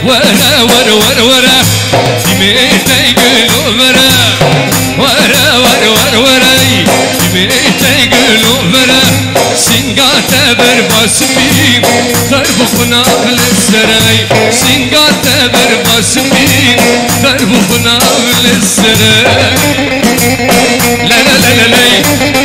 ورا ورا ورا ورا دميتي قلوب ورا ورا ورا ورا ورا دميتي قلوب ورا سنقات برباسمي تربخنا بالسراي سنقات برباسمي تربخنا بالسراي لا لا لا لا لا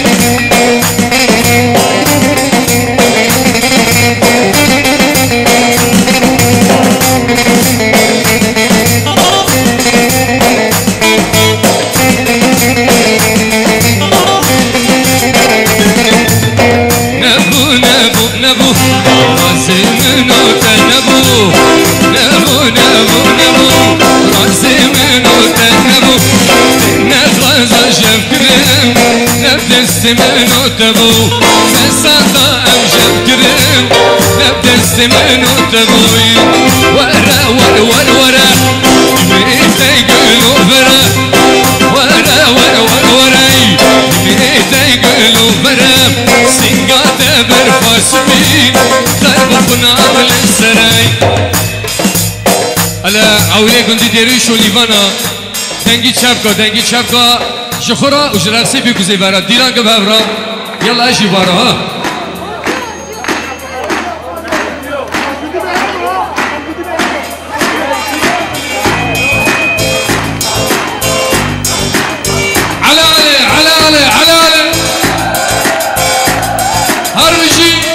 منو تبو فساطة أمجد كريم نبدس منو تبوي ورا ورا ورا ورا بيتي قلو فرا ورا ورا ورا ورا بيتي قلو فرا سنقات برفاسمي تربطنا بالسراي ألا عولي كنت ديريش وليفانا تنجي شابكا شخورا وجراسي بيكوزي بارا ديران كبابرا يلا اجي بارا ها على علي على علي على علي هرجي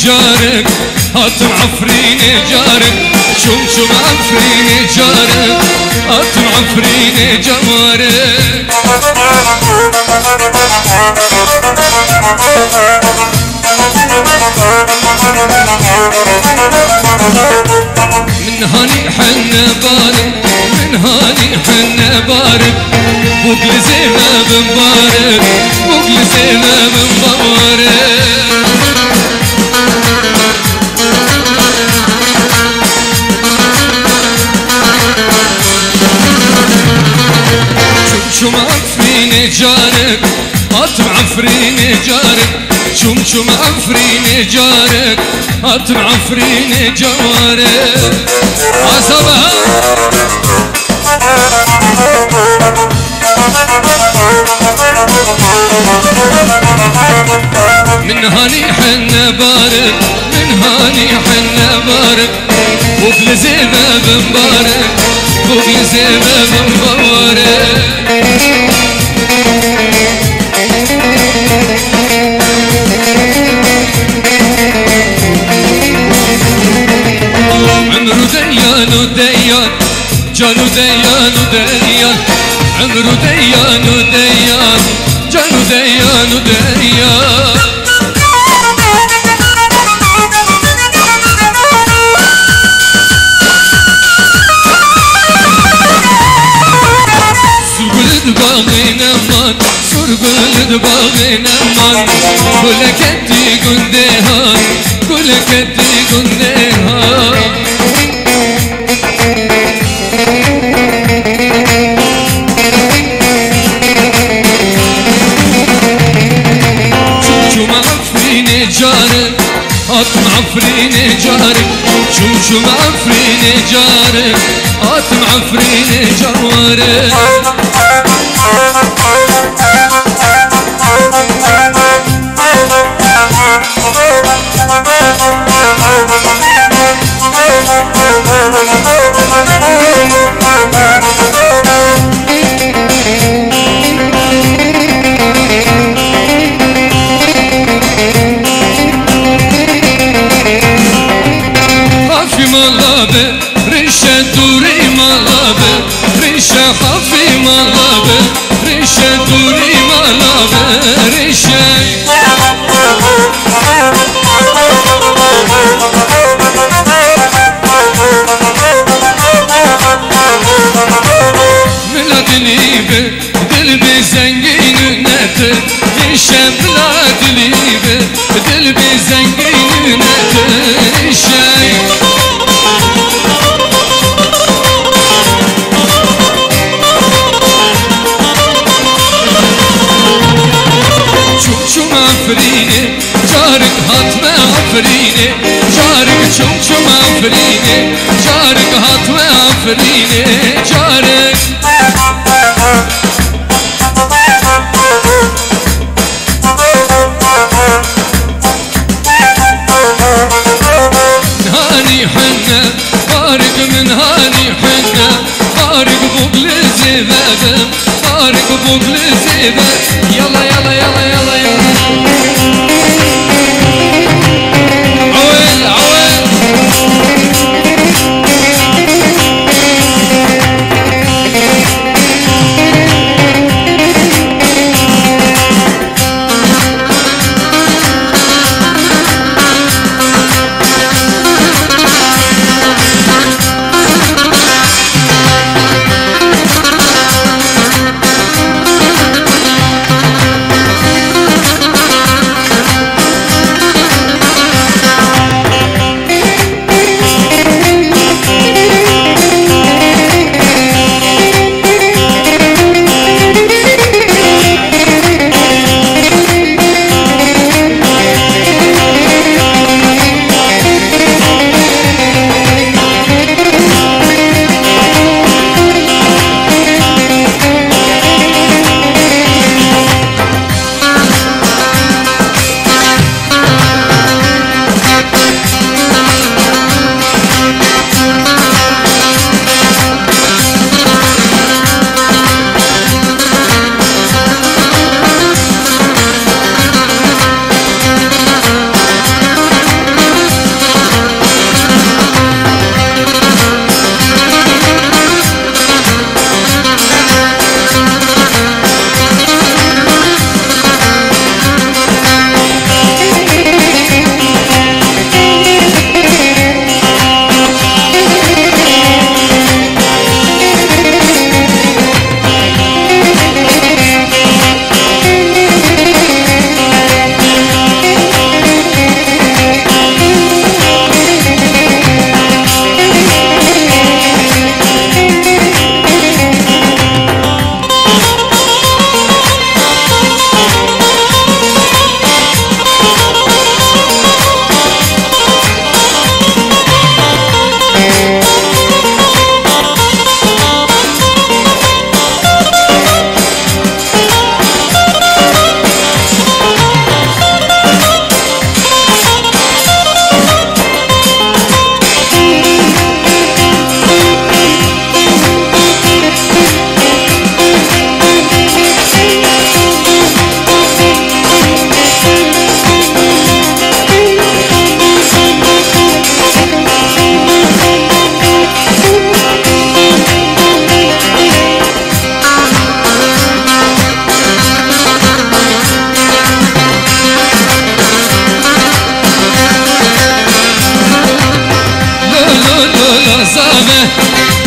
جارك هاتم عفرين جارك شوم عفرين جارك هاتم عفرين جمارك من هاني حنا بارك من هاني حنا بارك بوكل زينة بمبارك بوكل زينة بمبارك شوم عفرين جارك هاتم عفرين جارك شوم عفرين جارك هاتم عفرين جوارك عصبها من هاني حنا بارك من هاني حنا بارك وكل زينة بمبارك وكل زينة بمبارك عمرو ديان وديان جانو ديان وديان عمرو ديان وديان جانو ديان وديان الباغ نمان كلك انتي قندها كلك انتي قندها شو معفرين جارك هات معفرين جارك شو معفرين جارك هات معفرين جوارك ريشة دوري مالابه ريشة خافي مالابه ريشة دوري مالابه ريشة ملا دليبه دلبي زنقين نتر ريشة ملا دليبه دلبي زنقين نتر ريشة شو معفريني جارك هات معفريني جارك شو معفريني جارك هات معفريني جارك هاني حنة بارك من هاني حنة بارك بقل زبادة بارك بقل زبادة يلا يلا يلا يلا يلا عويل عويل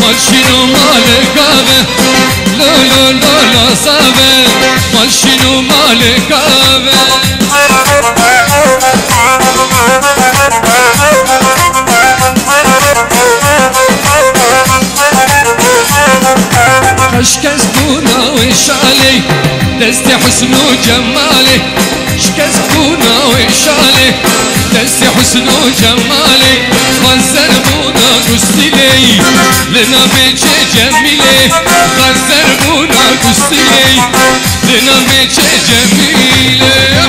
مال شنو مال قابه لو لو لو لولا صابه ماشينو مالك آبه شكس بونا وشالي دستي حسن وجمالي شكس بونا وشالي دستي حسن وجمالي غزر بونا قستلي لنا بيجي جميلي غزر بونا قستلي لنا بيجي جميلي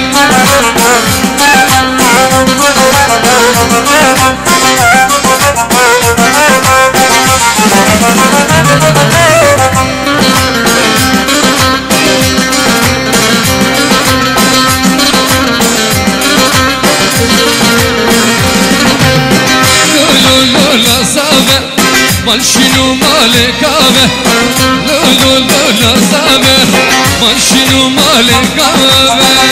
ماشينو مالك آبه لولو لولا صابه ماشينو مالك آبه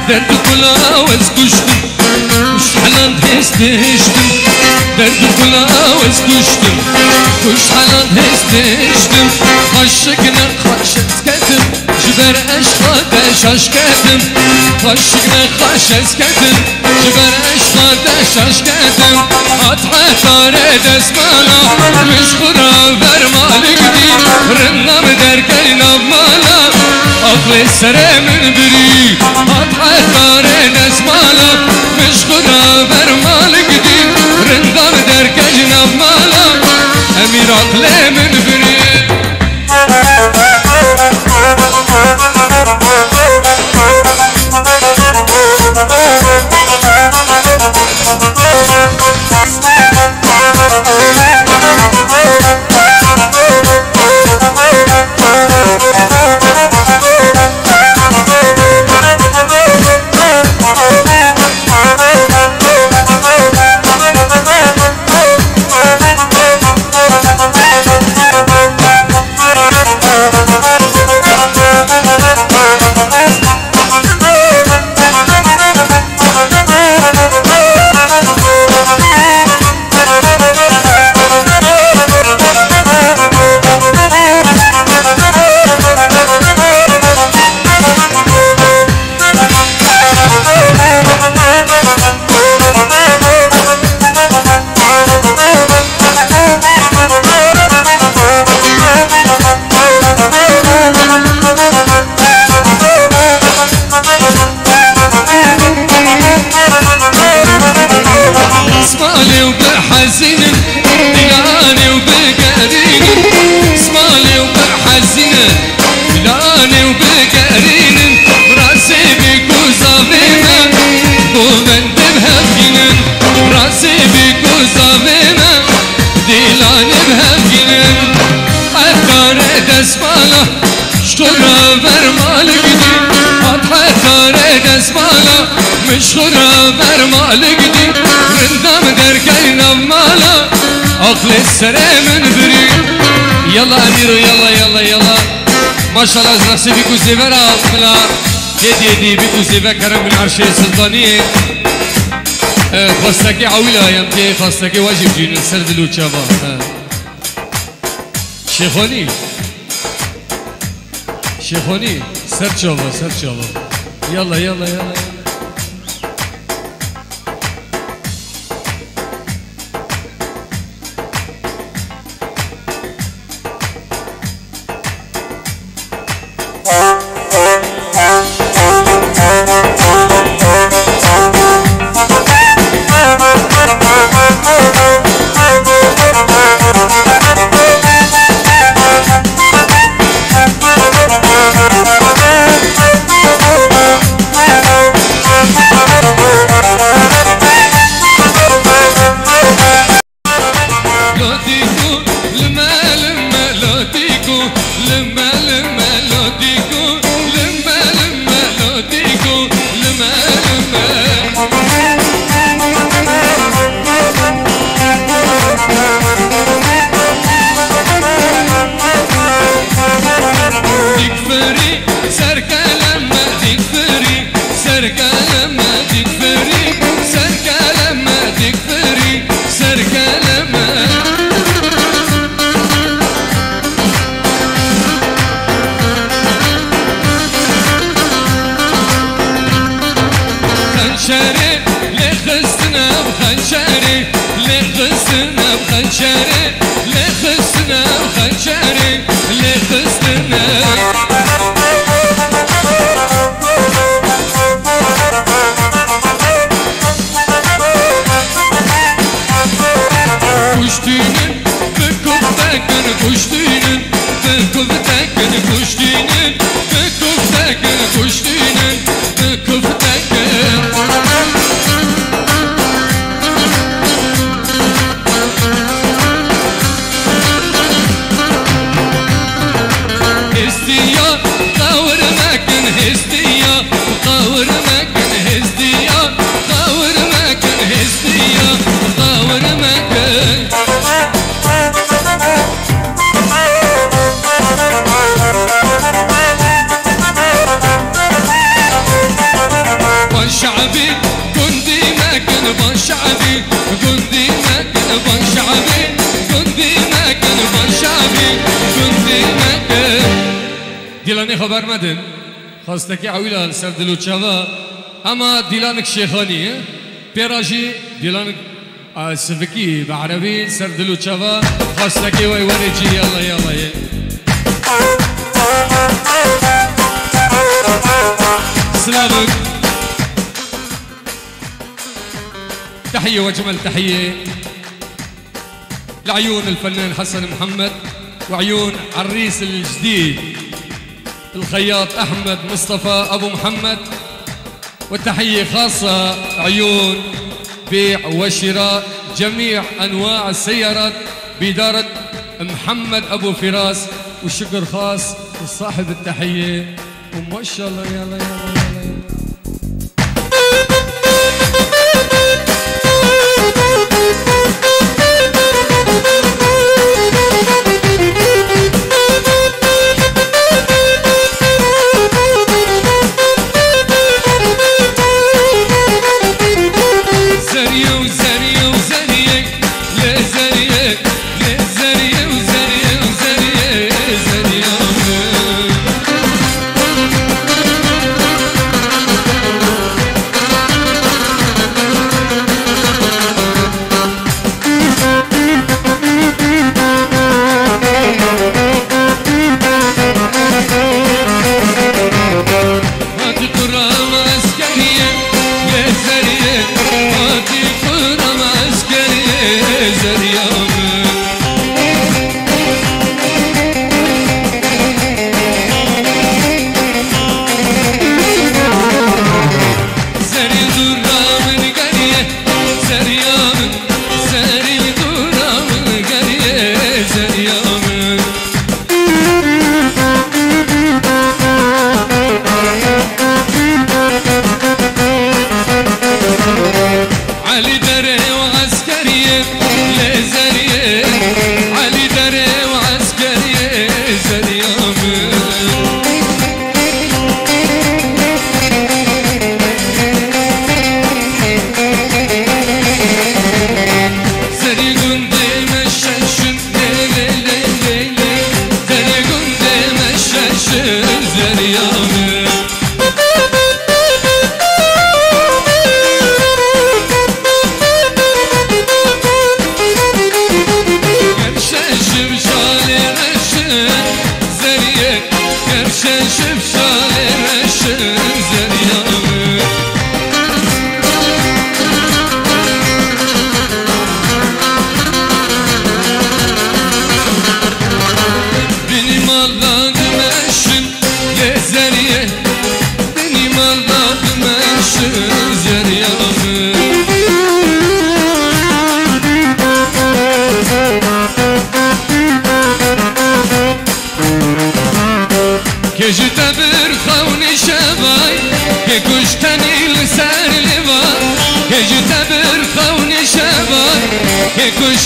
درد كلا وزكشتم وش حلان هستشتم درد كلا وزكشتم وش حلان هستشتم خشقنا خشتكتم جبر اشخاد شاشكتم خشقنا خشتكتم جبر اشخاد شاشكتم اتحى تاري دسمالا مشغورا برمالك دي رنم دركينا بمالا اخلي سري من بري اتحى تاري دسمالا مشغورا برمالك دي رنم دركينا بمالا امير اخلي من بري مشغورة برمالك دي رندام دركينا بمالا أخلي السري من بري يلا أميرو يلا يلا يلا ما شاء الله نفسي بيكو زيفرا بلا يدي بيكو زيفا كرم من عرشي السلطانية خواستكي عويلة يمتي خواستكي واجب جينو سردلو تشابا شيخوني شيخوني سر تشابا يلا يلا يلا سرقة لما تكفري بخنشري لخستنا بخنشري لخستنا بخنشري لخستنا بخنشري لخستنا kuştuğunun bıkıptakın kuştuğunun bıkıptakın kuştuğunun bıkıptakın kuştuğunun bıkıptakın Hestiya kavurmakın hestiya kavurmakın hestiya kavurmakın hestiya kavurmakın Ban şabi gundi mekin ban şabi gundi mekin ban şabi gundi mekin ban şabi gundi mekin Dilani haber medin خواستکی عویلا سر دلو چوا اما دیلانک شیخانی پیراجی دیلانک سفکی بعربی سر دلو چوا خواستکی وی ورجی یالا یالا سلامك تحية وجمل تحية لعيون الفنان حسن محمد وعيون عريس الجديد الخياط أحمد مصطفى أبو محمد وتحية خاصة عيون بيع وشراء جميع أنواع السيارات بإدارة محمد أبو فراس والشكر خاص لصاحب التحية وما شاء الله يلا يلا يلا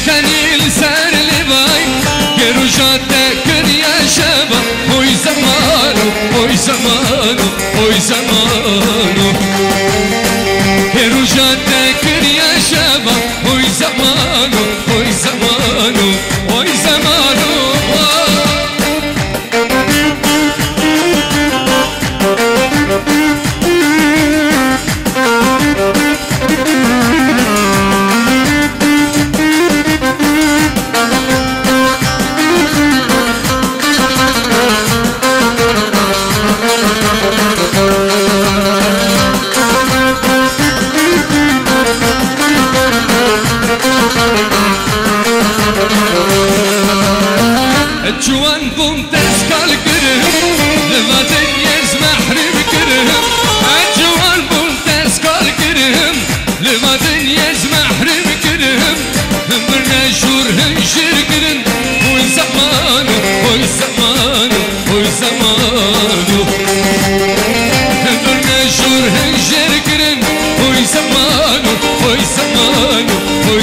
كشكني لسان لباي كروجات تكر يا شباب هوي زمانو هوي زمانو هوي زمانو كروجات تكر يا شباب هوي زمانو هوي زمانو هوي زمانو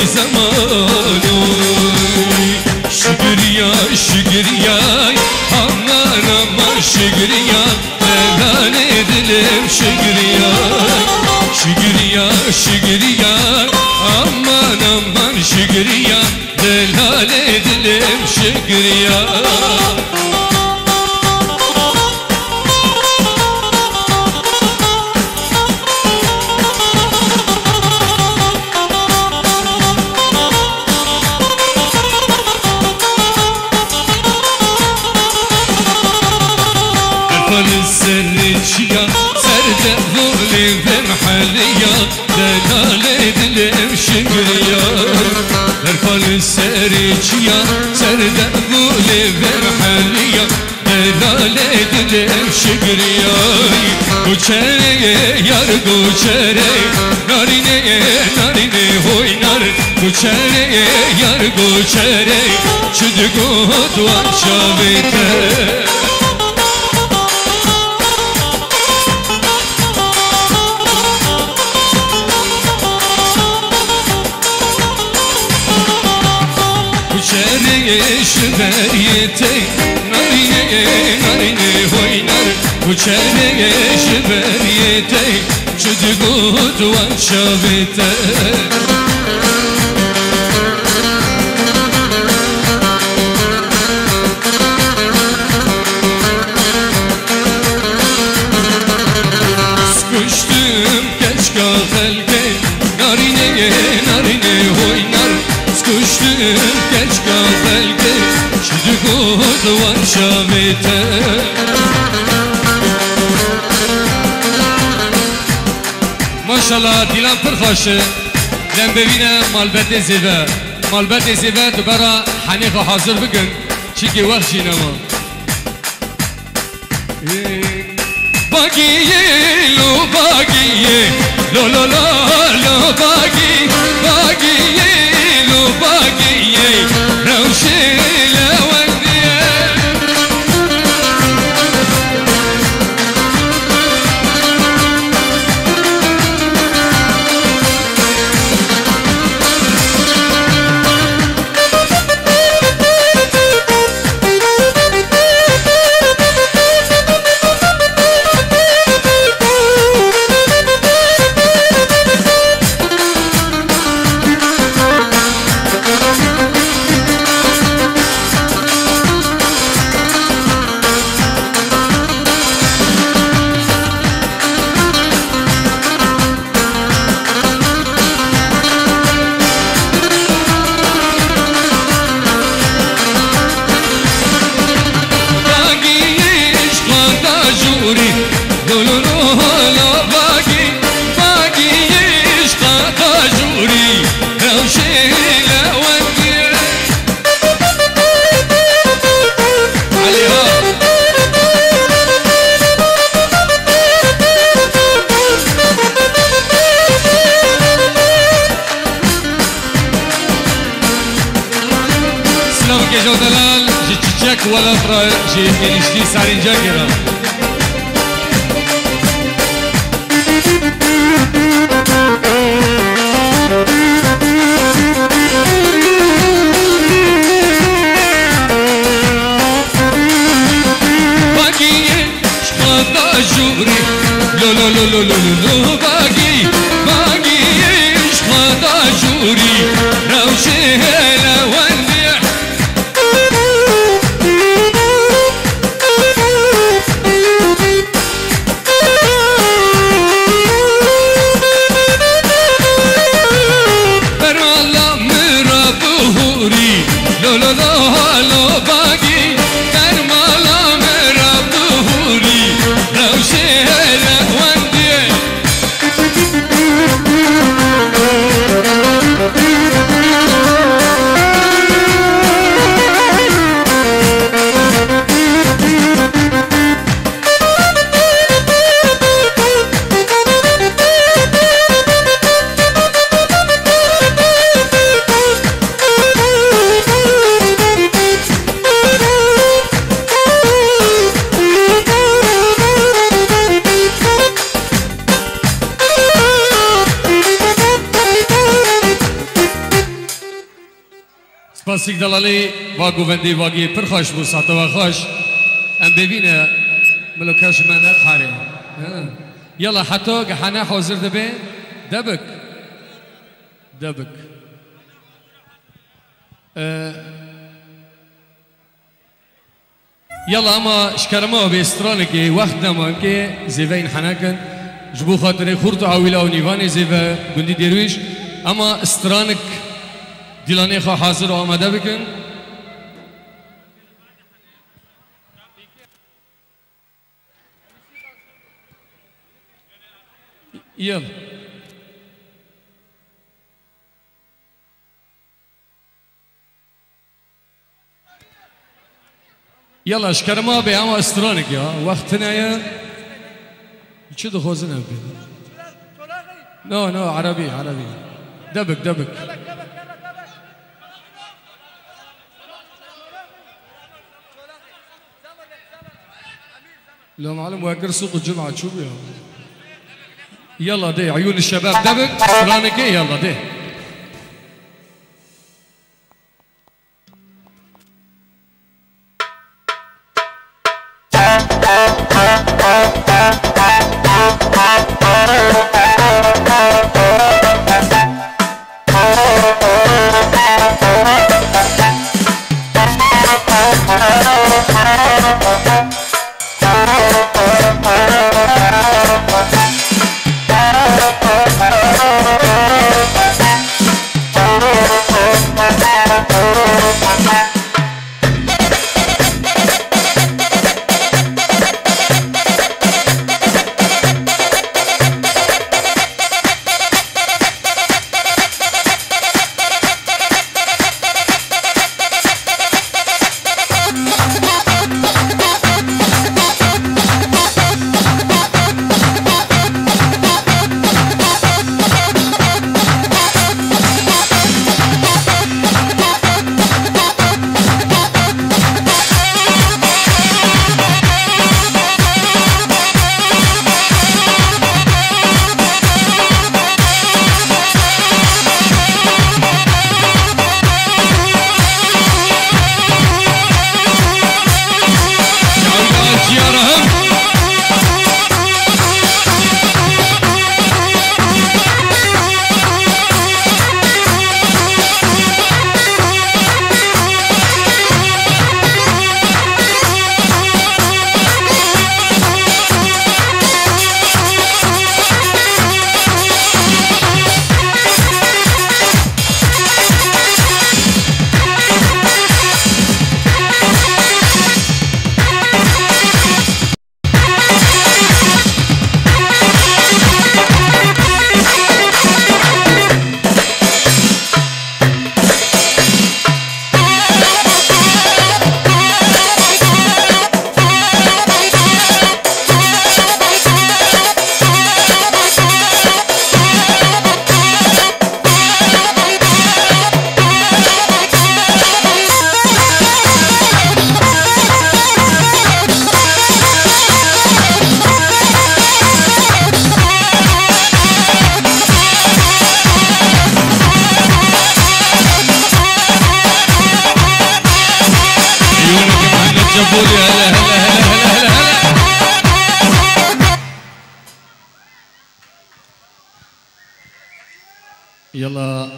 زمانوی شگریا شگریا aman aman şigriya Lelane dilim şigriya Şigriya şigriya aman aman şigriya Lelane dilim şigriya السرجية سرد ظلي بمحلية دلالة دلم شقرية ارفل السرجية سرد ظلي بمحلية دلالة دلم شقرية قوچره يار قوچره نارينه نارينه هوي نار قوچره يار قوچره چدگو دوان شابته شبريتي ناريني ناريني هوي نار وشاني شبريتي شدقود وانشابيتي سكشتم كشكا خلقي ناريني ناريني هوي نار سكشتم كشكا خلقي شدقود وانشابيته ماشاءالله دیلم پر خوشه لم ببینم مالبت زیوه مالبت زیوه دوباره حنیخ حاضر بگن چی که وقت جینما باگیه لو باگیه لو لو لو لو باگی باگیه لو باگیه روشه ولا فرا جي نشتي سارين جاكرا باقي شخدا جوري لو لو لو لو لو لو باقي باقي شخدا جوري روشي هلا وندي سپاسیک دلالی و گووندی واقعی پر خوش بود ساعت و خوش ام ببینه ملکش من نخاره يلا حتى حنا حاضر دبي دبك دبك يلا اما شكرما باسترانك وقتنا ما كي زيفين حناكن جبو خاطر خورت عويله ونيفاني زيفا گندي درويش اما استرانك دلاني خا حاضر وآماده بكن يلا يلا شكرما بي اما استرانك يا وقتنا يا شو دخوزنا بي نو عربي دبك لو معلم واكر سوق الجمعة شو بيها يلا دي عيون الشباب دبك استرانك يلا دي يلا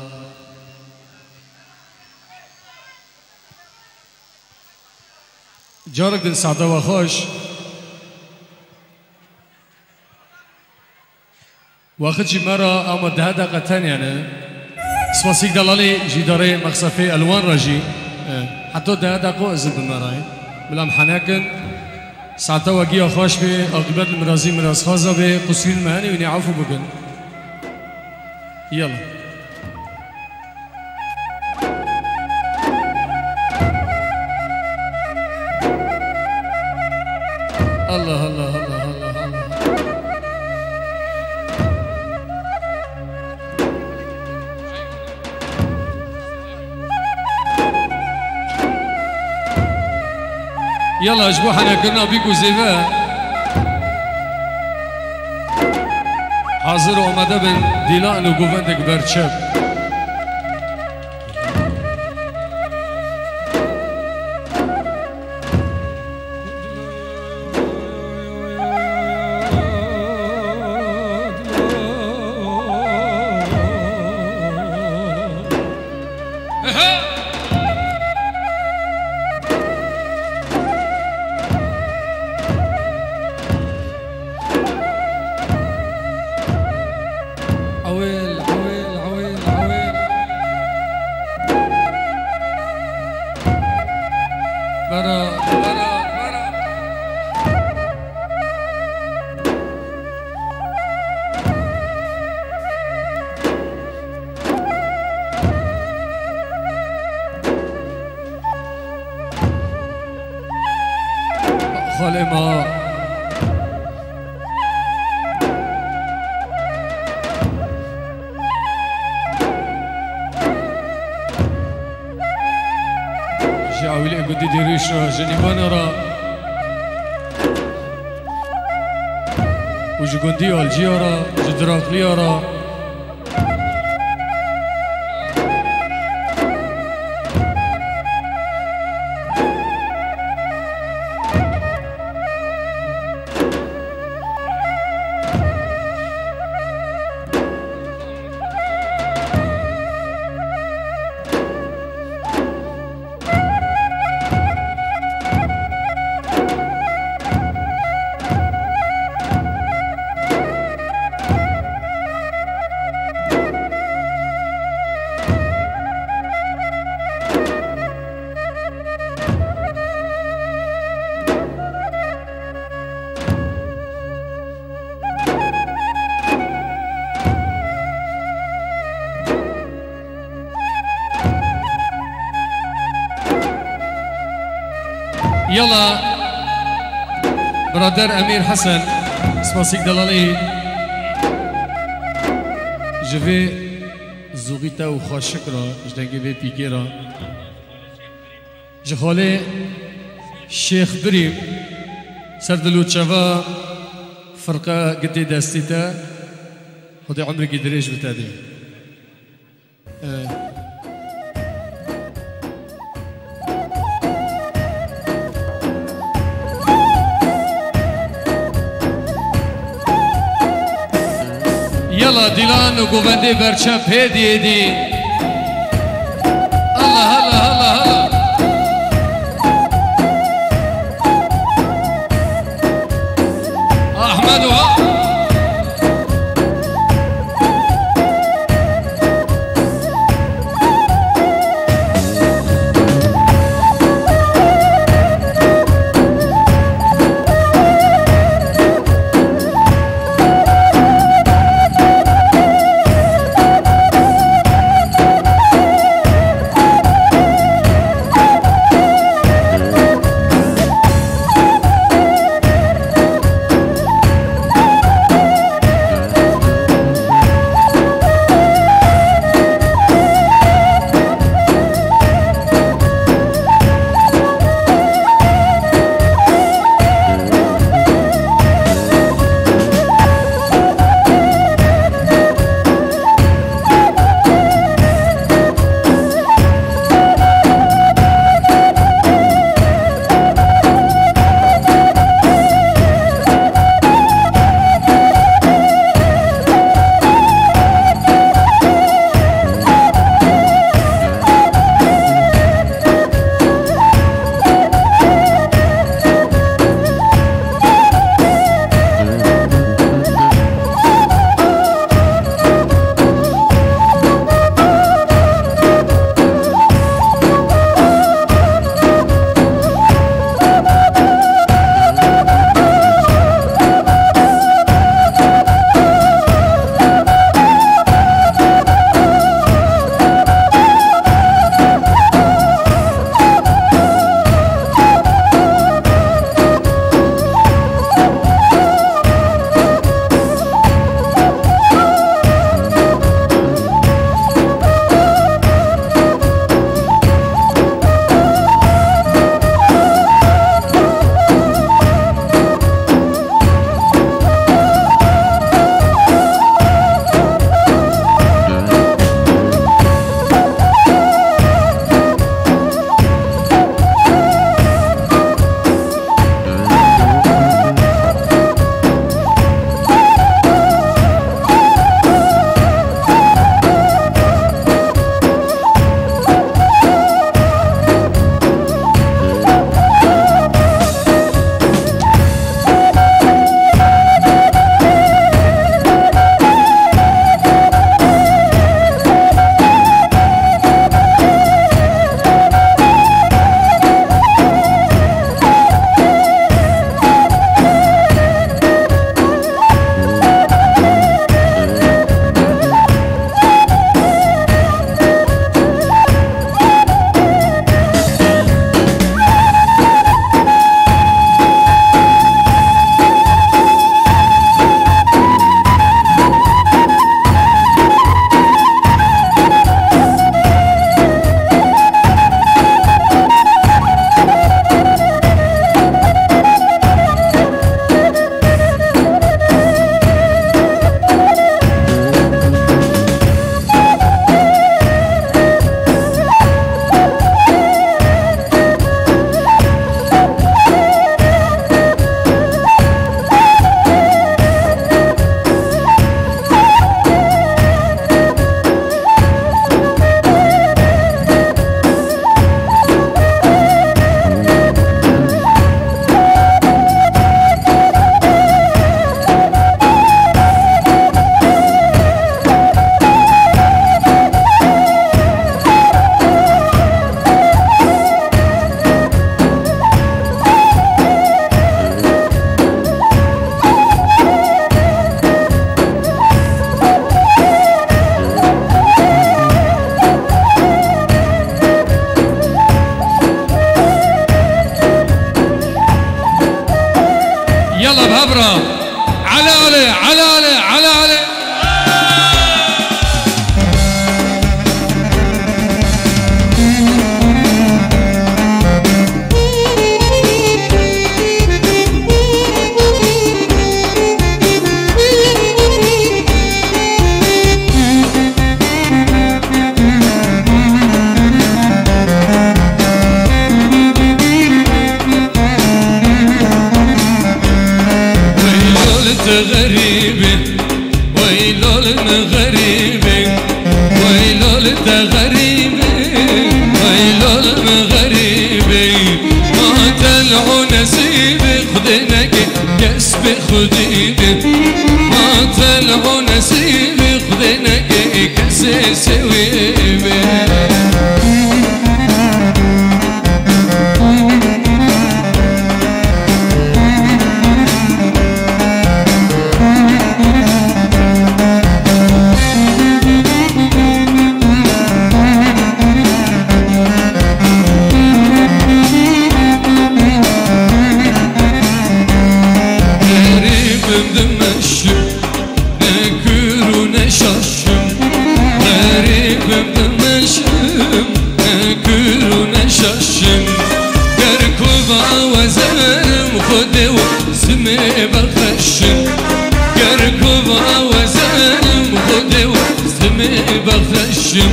جارك دل سعده وخوش واخد جي مرة اما ده دقيقة تانية يعني سواسيك دلالي جي داري مخصفي الوان راجي حتى ده دقيقة ازل بمراي بلام حناكن سعده وقيا خوش بي اقبات المرازي مراز خازا بي قصير المهاني وني عفو بكن يلا الله الله الله الله الله يلا اجبو حنا كنا بيكو زيفا حاضر وآماده بن دیلان و گووندک برچب خاله ما جاویل اگودی دیریش را جنیبان را و جگندی آلجیا را جدراقلیا را يلا برادر امير حسن سباسيك دلالي جفي زوغيتا و خاشكرا جدنگي في بيكيرا جخالي شيخ بريم سردلو تشافا فرقة قدي داستيتا خدي عمرك دريج بتادي يلا ديلان وقوفندي برشا بهدي دي الله هلا هلا هلا احمد وها المغربي ويلول غريبي ويلول المغربي ما تلعو نسيبي خدنك كسبي خديبي ما تلعو نسيبي خدنك كسي سويبي شاشم گرکوبا و زرم خود و زمه بخشم گرکوبا و زرم خود و زمه بخشم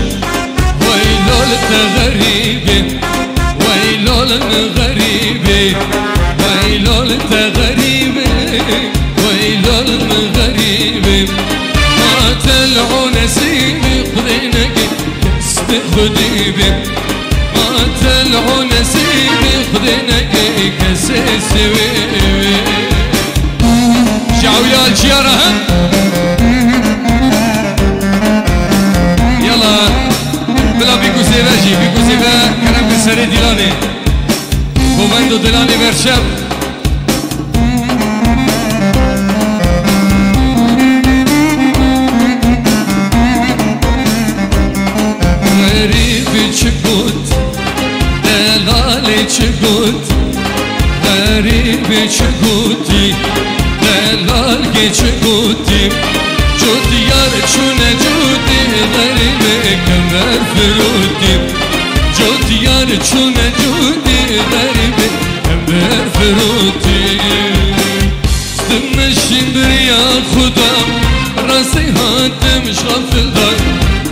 ویلال تغریبی ویلال غریبی ویلال تغریبی ویلال غریبی ما تلعو نسیبی خدینک کسب خدیبی تلعو نسيبي خذينك كسيسي شعو يا الجيارة يلا بلا بيكو سيفاجي بيكو سيفا كلام بالسري ديلاني كوماندو ديلاني برشاب غريبي تشكوت دلالي تشكوت غريبي تشكوتي دلالي تشكوتي جود يار چونه جودي غريبي كمر فروتي جود يار چونه جودي غريبي كمر فروتي استمشين بريا خدا راسي هاتم شغفل دار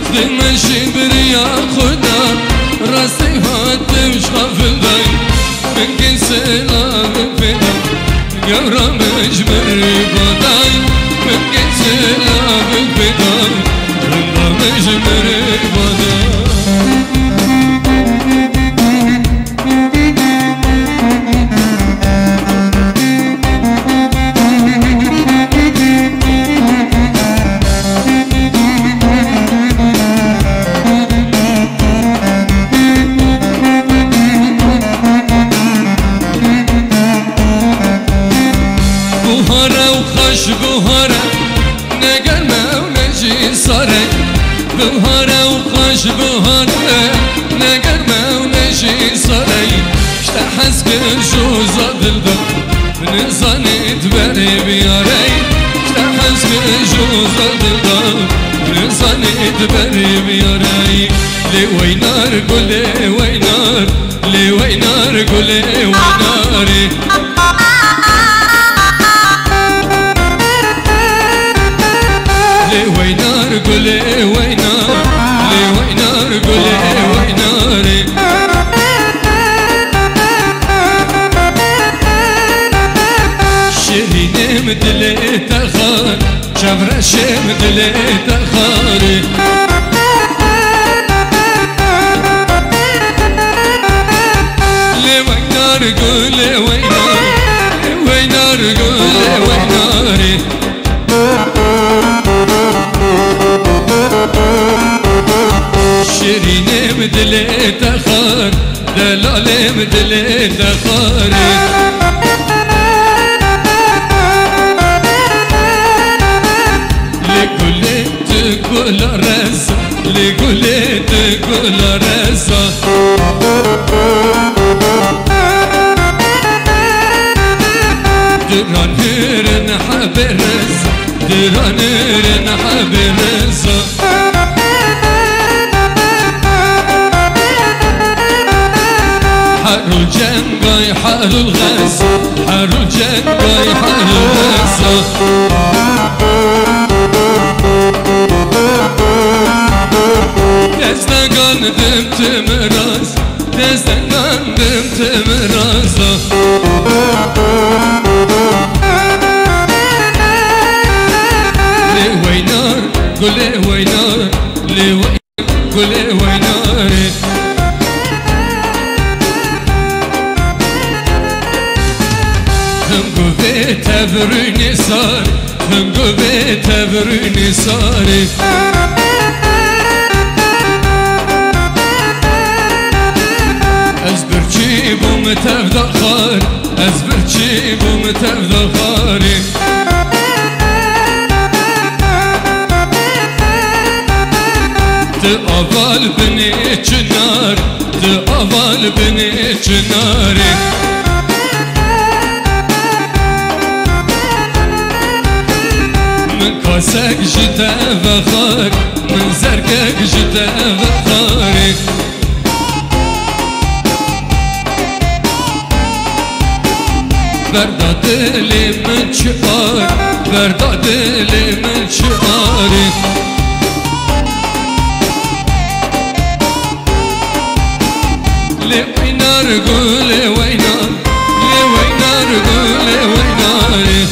استمشين بريا خدا راسي هاتم شغفل دار من كن سلام فدا قورا مجبر بداي من كن سلام فدا قورا مجبر بداي بهاره نگرمه و نجی ساره بهاره و خوش بهاره نگرمه و نجی ساره اشتا حس کن جوزا دلدا نزانید بری بیاره اشتا حس کن جوزا دلدا نزانید بری بیاره لی وینار گله وینار لی وینار گله ویناری وينار قولي وينار لي وينار قولي ويناري شيرين مدلي تخار شبرش مدلي تخاري لي وينار قولي وينار وينار قولي ويناري شيرين مدلي تخار دلالي مدلي تخاري لقولي تقول رزا لقولي تقول رزا دران هيرن حبي رزا دران هيرن حبي رزا حارو الجنقاي حارو الغاز حارو الجنقاي حارو الغاز دستگان دم تمراز دستگان دم تمراز لی وینار قولي وينار لي وين قولي ويناري هم قوبي تبرني صار هم قوبي تبرني صاري ازبرچی بوم تفدا خار ازبرچی بوم تفدا خاری ت اول بنی چنار ت اول بنی چناری من کاسک جتا و خار من زرگک جتا و خاری بردا دلی من چار بردا دلی من چاری لی وینار گل وینار لی وینار گل ویناری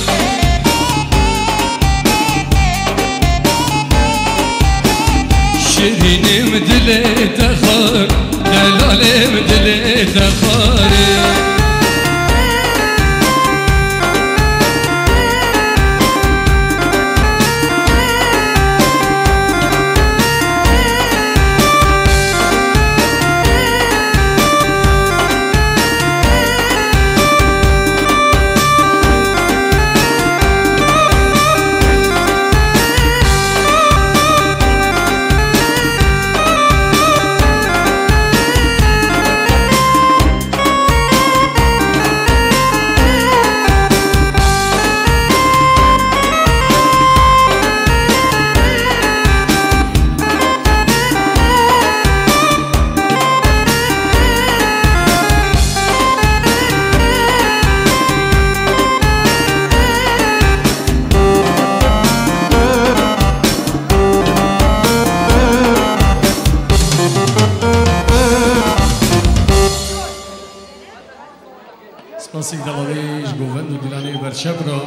شیرینیم دلی تخار دلالیم دلی تخاری سپاسیک دلاویش گووند و دلانی برشب را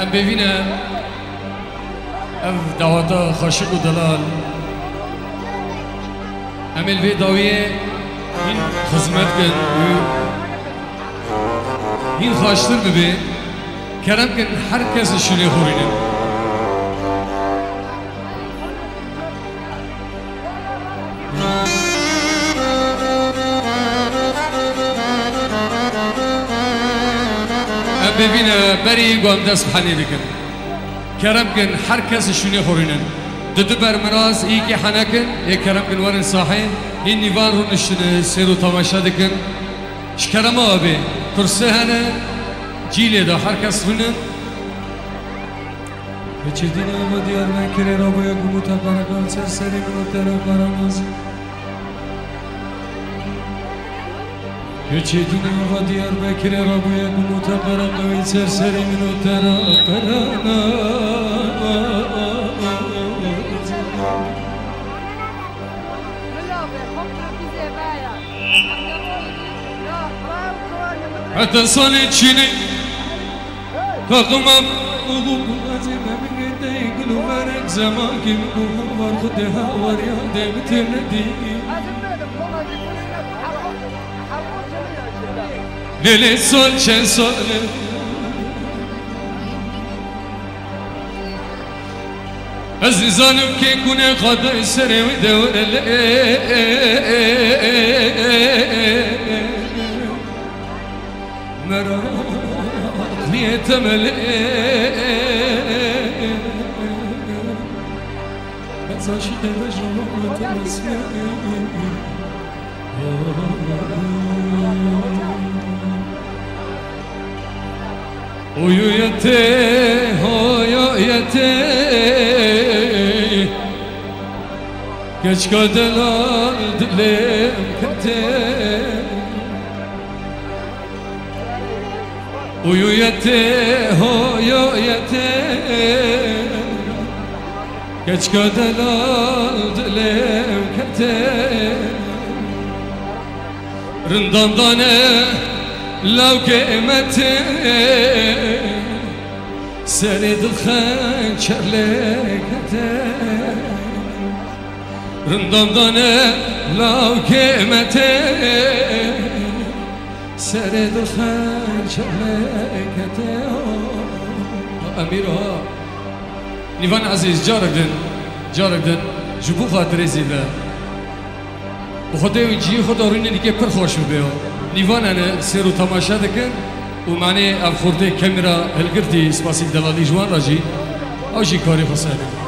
ام ببینم ام دعواتا خاشق و دلال ام الوی داویه این خدمت کن این خاشتر ببین کرم کن هر کس شونه خورینه ام ببینه بری گوام دست بحنی بکن کرم کن هر کس شونه خورینه دو برمراز ای که حنا کن یک کرم کن ورن صاحی این نیوان رو نشتن سیر و تماشا دکن شکرم آبی کرسه هنه جیله دا هر کس هنه بچه دینه و دیار مکره را باید گموتا پرگان سرسری منو ترا پرانازی بچه دینه و دیار مکره را باید گموتا پرگان سرسری منو ترا پرانازی حتى صاني تشيني كقمم وغازي ما من يديك لو فارق زمانك من قمر خدها ورياضي بتردي ليلي صول شن صول عزيزانم كي كوني خدا يسري ودور مراقني تملي بتزاشي بجمع تمسمي Oyu yate, oyu yate Geç kadeler dilim kete Oyu yate, oyu yate كشك دلال دلم كتير رندان دانه لو قيمتي سريد الخنشر لكتير رندان دانه لو قيمتي سريد الخنشر لكتير أميرها نيفان عزيز جارك جبو خاطر زيدا بخاطر ويجي خدا روی نیکی پر خوش بیا نيفان أنا سيرو تماشا دكن ومعني أبخورتي كاميرا هالقرتي سباسي دلالي جوان راجي أو جي كاري خسارة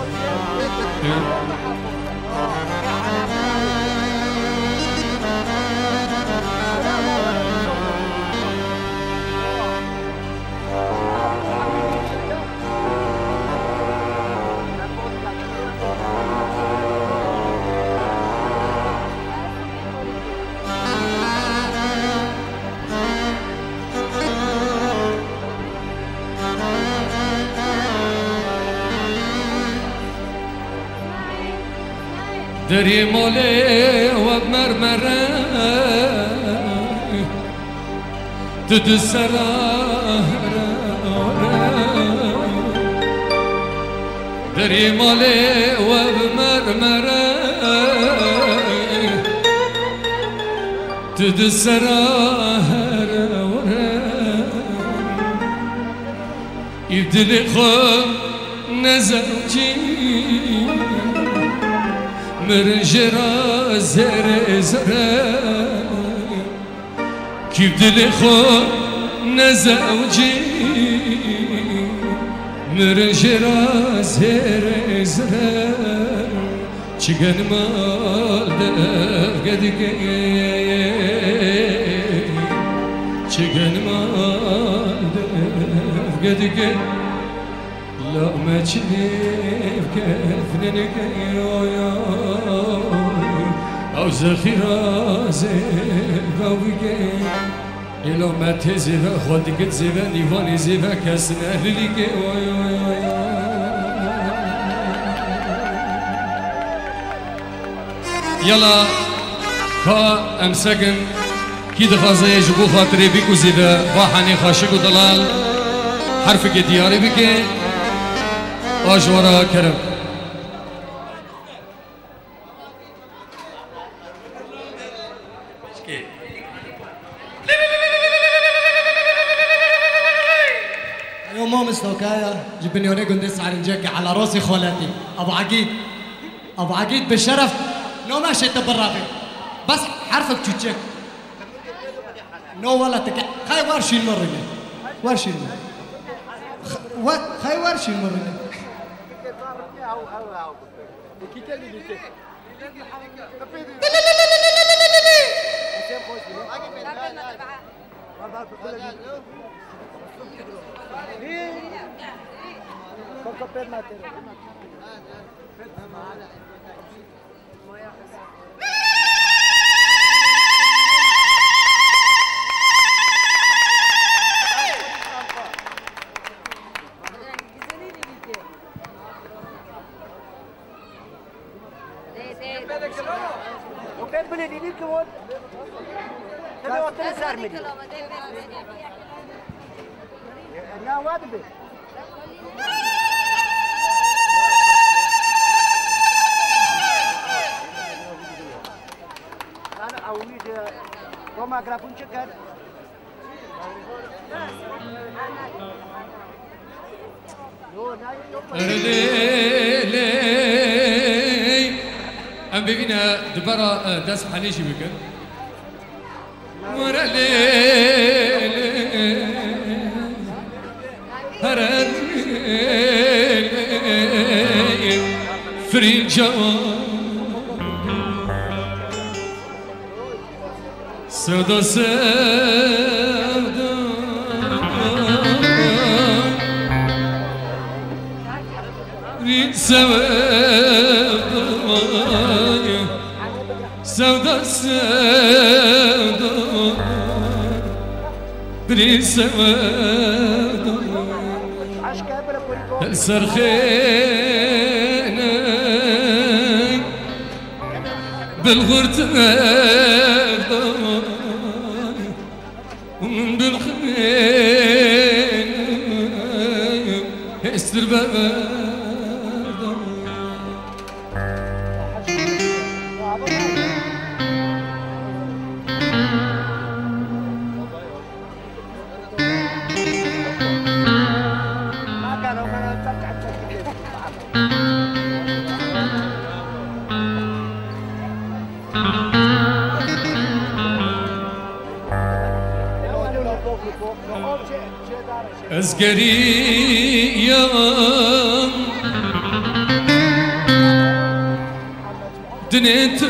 دري مولي وبمرمرة تدسرا دري مولي وبمرمرة تدسرا يبدلي خو نزرجي مرجرا زر زرا كيف دلي خو نزوجي مرجرا زر زرا چگن مال دفقدك چگن مال دفقدك لا ما تشنيف كفننك أو زخيرة زيباويك إلا ما تزيبا خودك تزيبا نيفاني زيبا كاسن أهلك يلا كا أمسكن كي دخازة يجبو خاطري بيكو زيبا باحاني خاشق ودلال حرفك دياري بك أجورا كرم يوم ما مستوكايا جبني هونيك وندس على رجاكي على راسي خالاتي ابو عقيد بالشرف نو ماشي تبرافي بس حرفك تشيك نو ولا تك خاي ورشي المره ورشي خاي ورشي المره Roma grafun çeker. ام ببينا دبرا داس حنيشي بكن ورا لي هرا فرين جوان سودا سودا رين سودا سودا سودا رين سودا السرخينة بالغرتة ومن بالخير استر بابا أزقري يوم دنيت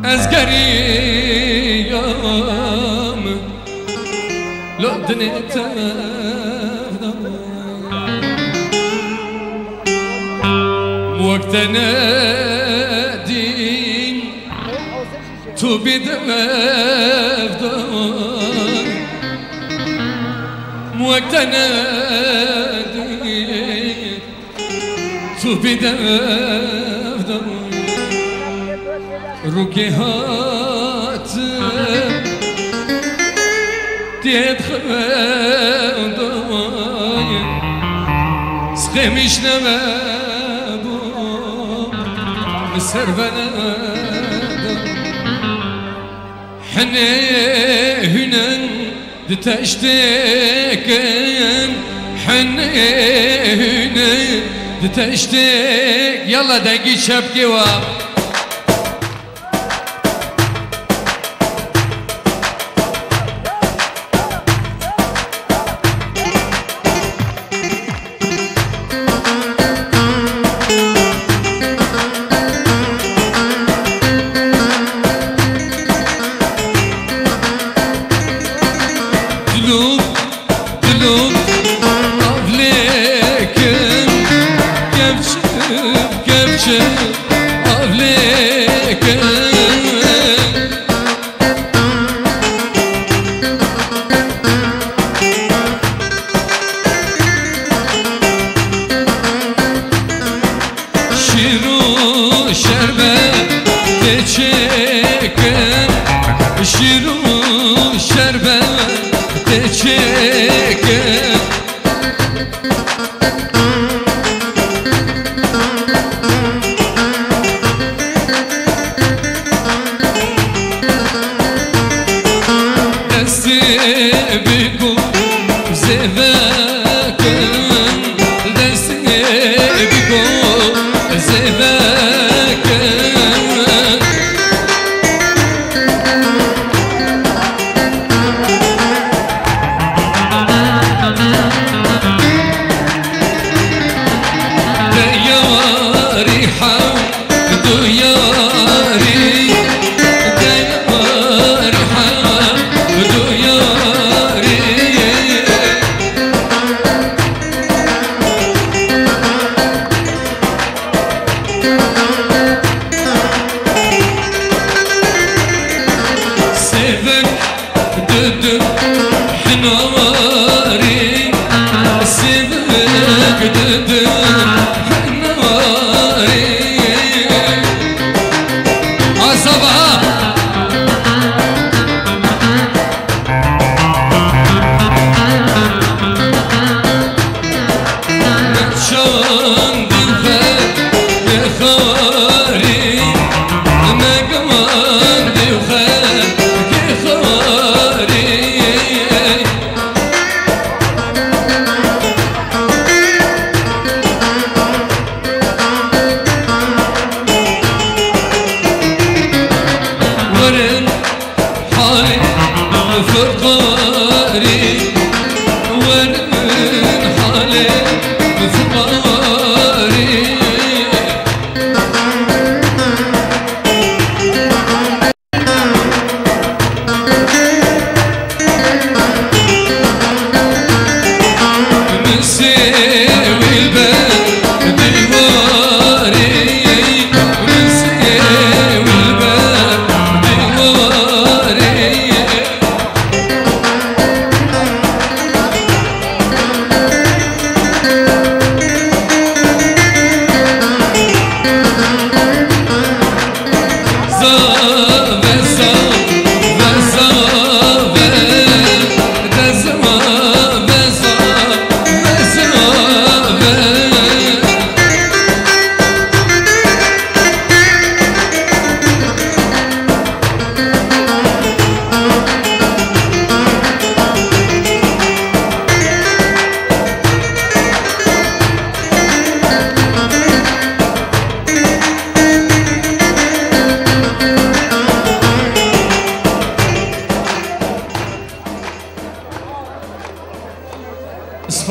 أزقري يوم لو دنيت وقتنا دين توبي دفدان وقتنا دين توبي دفدان روكي هات تدخل دواي سخمش نمابو مسربنا حنا هنا دتشتكن حنا هنا دتشتك يلا دقي شبكي واب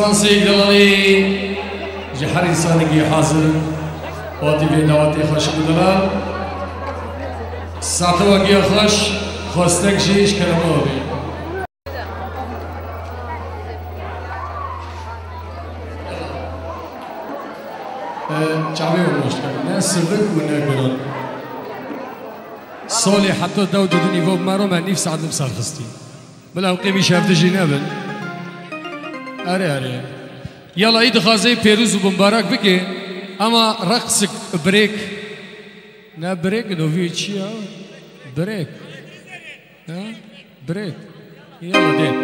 سپاسی دلالی جهر انسانی حاضر وادی به دعوتی خوش بدلال ساعت و گیا خوش خواستک جیش کرده آبی چاوی ورمشت کرد نه سبک و نه گران سالی حتی دو نیو مرا من نیف ساعت نمسال خستی بلا قیمی شفته جی نبن آره يلا عيد خازي بيروز ومبارك بكي اما رقصك بريك نا بريك نوفيتشيا بريك ها بريك يلا دين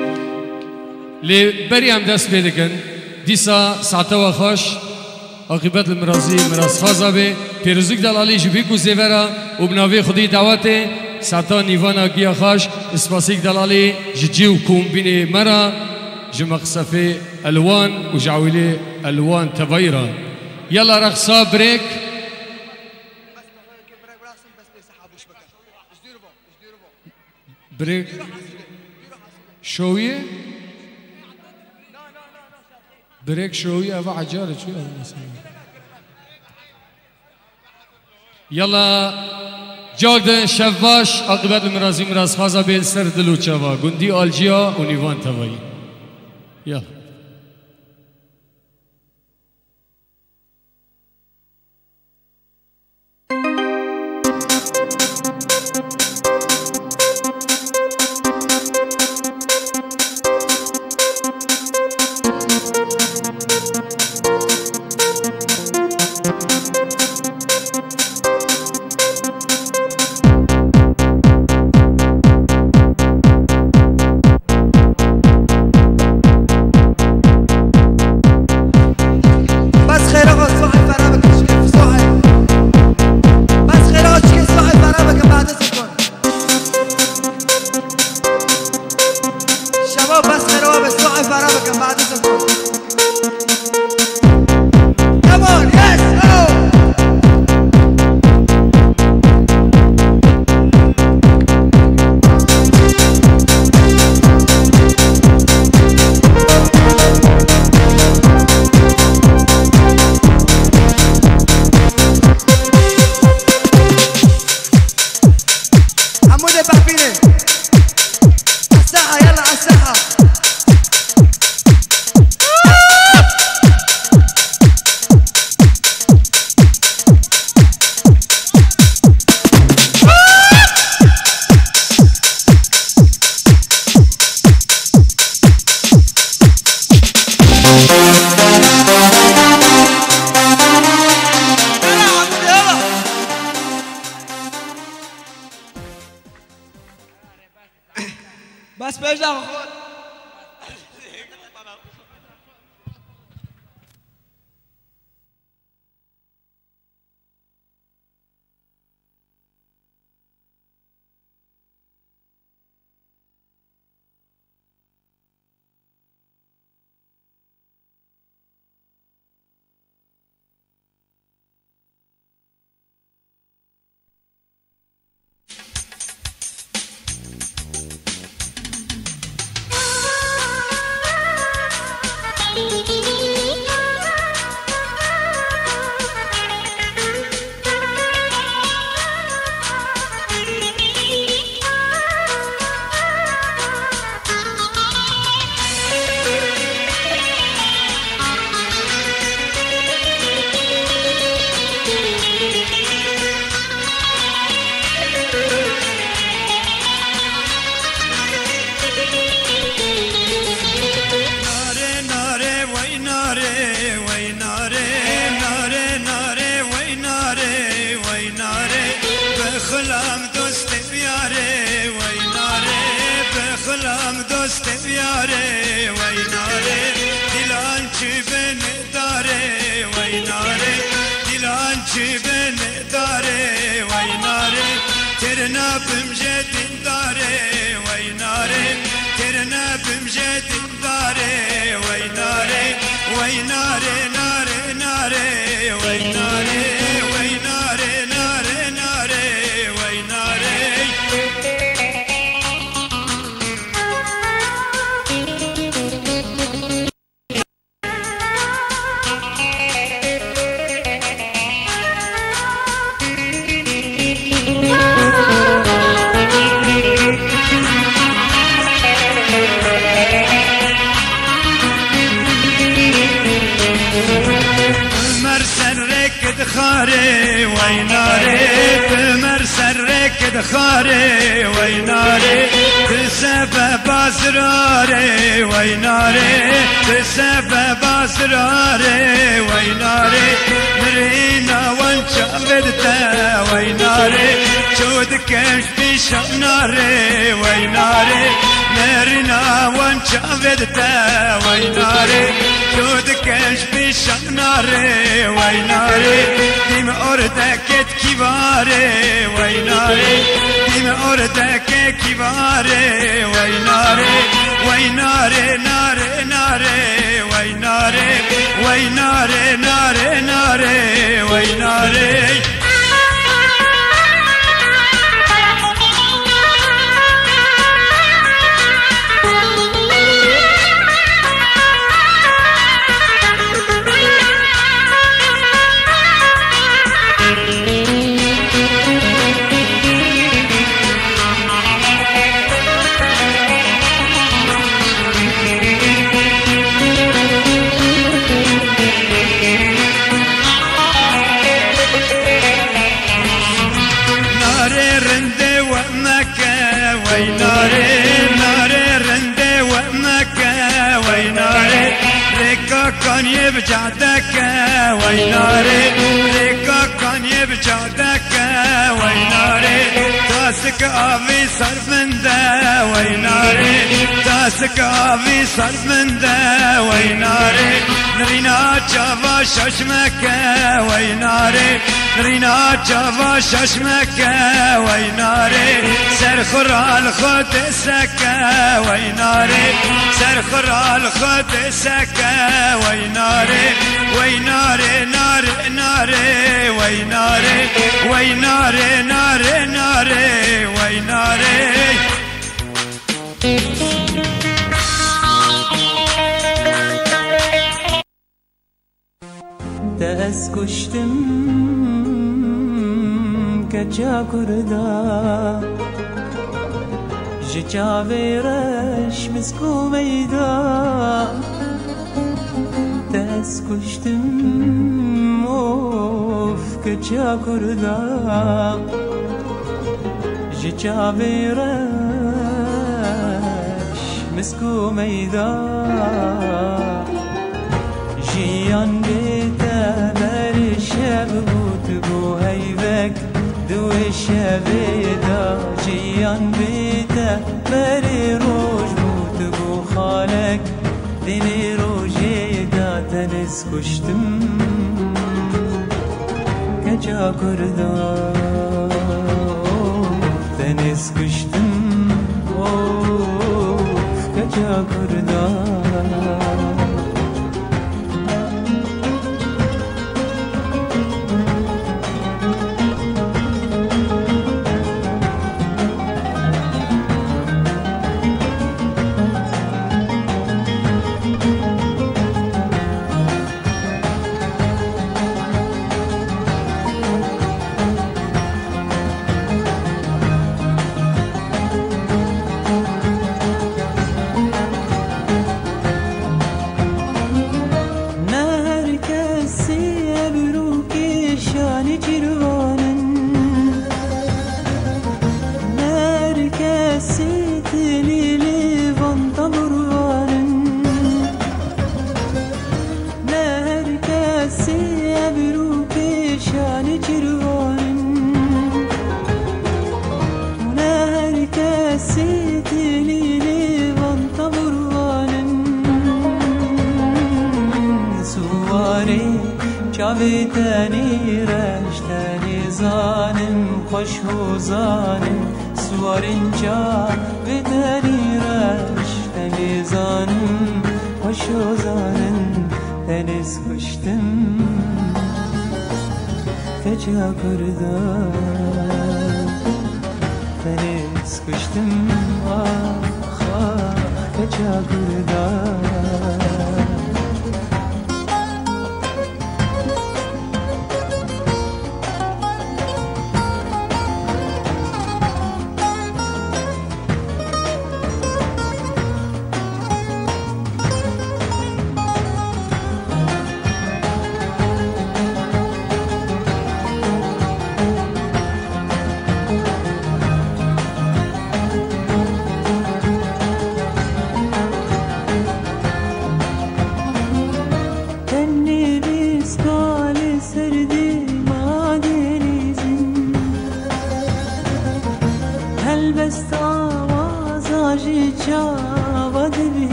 لي بريام داس بيدكن ديسا ساعتوا خوش عاقبت المرازي مراز خازابي بيروزك دلالي جبيكو زيفرا وبناوي خدي دعوتي ساعتا نيوانا گيا خوش اسپاسيك دلالي جيو كوم بيني مرا جمقصفي الوان وجعولي الوان تبيرا يلا رقصة بريك بريك شوية بريك شوية أبا عجالة شو يلا جاردن شفاش عاقبت المرازي مراز خازا بين سر دلو چوا گندي آلجيا ونيوان تبيرا يلا بس بجدم خود خاري ويناري بمرسل ركض خاري ويناري بسبب أسراري ويناري بسبب أسراري ويناري نرينا وانشغلته ويناري شودك ايش بيشم ناري ويناري نرينا وانشغلته ويناري شودك ايش بيشم ناري ويناري ديم أردك كباري ويناري ديم أردك كباري ويناري ويناري ناري ناري ويناري ويناري ناري ناري ويناري كان يبجعدك ويناري ريكا كان يبجعدك ويناري تاسك آبي صرف من ده ويناري تاسك آبي صرف من ده ويناري نرينا جافا ششمك ويناري نرينا جافا ششمك ويناري سرخر الخد سكا ويناري سرخر الخد سكا ويناري ويناري ناري ناري ويناري ويناري ناري ناري ويناري تأسكشتم كجا كردا جا ويرش مسكو ميدا تأسكشتم اوف كجا كردا جا ويرش مسكو ميدا جيان بيتا بر شب بود بو هيبك دو شبيدا جيان بيتا بر روج بود بو خالك دني روجيدا تنس كشتم كجا كردا تنس كشتم كجا كردا تاني رش تاني زانم خوش و زانم سوارن جا تاني رش تاني زانم خوش و زانم تنس کشتم کجا کردم تنس کشتم آخ کجا کردم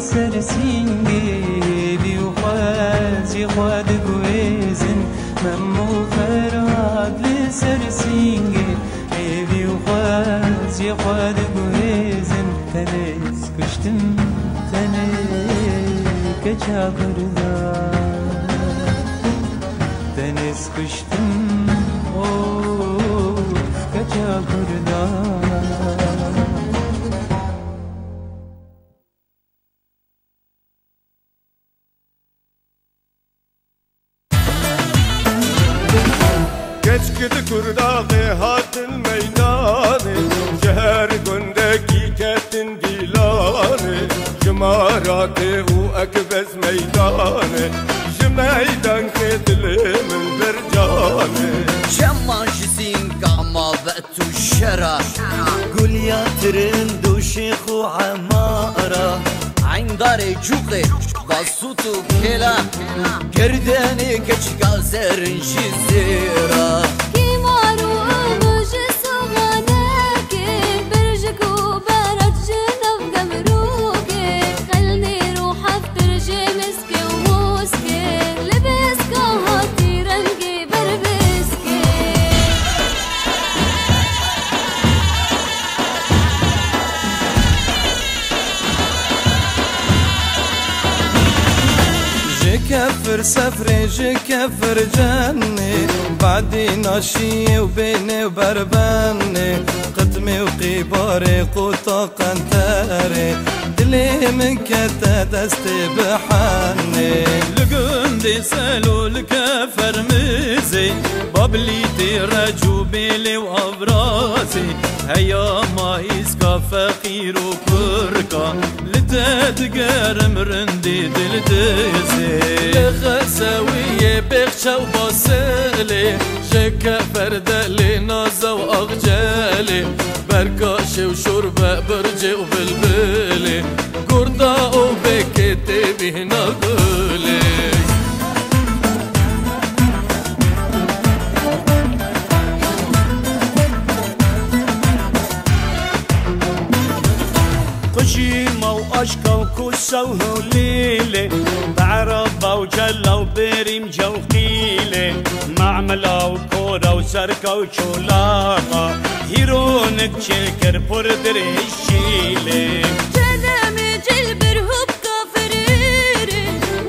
سرسینگی بیوخوازی خواد گویزن ممو فراد لسرسینگی بیوخوازی خواد گویزن تنس کشتم تنس کچا کردم تنس کشتم کچا کردم Geçkidi kurdağı hatın meydanı Şehir gündeki ketin dilanı Jımaratı u ekbez meydanı Jımeydan kedilimin bir canı Şemmanşisin kama betu şera قول يا ترند وشيخ وعمارة عنداري جوقي بصوتو كلا كرداني كشكا زرن شزيرا كيمارو مجسو غناكي برجكو برد جنب قمروكي خلني روح افترجي مسكي وموسكي لبسكا هاتي رنقي بربسكي كفر سفري كفر جني بعدي ناشي وبيني وبربني قدمي وقباري قوطا قنتاري دلي من كتا دستي بحني لقندي سالو الكفر مزي بابلي تيراجو بيلي وابراسي هيا ما يسكا فقير وكركا لتدقر مرندي دلدزي لخساوية بخشا وبصلي جكا فردالي نازا واغجالي بركاشي وشوربة برجي وبلبلي قردا وبكتي بهنا قولي قشيمة وأشكا وكوسة وهليلة بعربة وجلة وبريم جوقيلة معملة وكورة وزركة وشولاطة هيرونك شكر بردر الشيلة جنامي جلبر هبكا فريري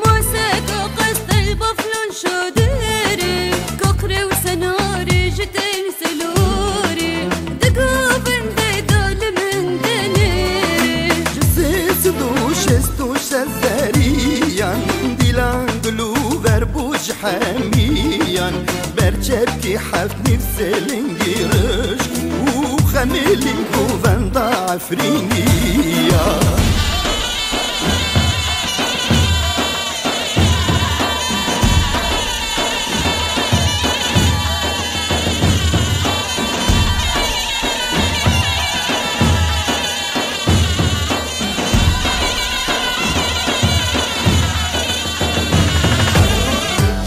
موسيقى قصد البفلون شوديري كوكري وسناري جتين سلوري دقوبن ديدول من دنيري جسس دوشس دوش الزريان ديلان قلوبر بوج حميان برچبكي حفني بسلنجي رش وخميلي قوفن ضعفرينيا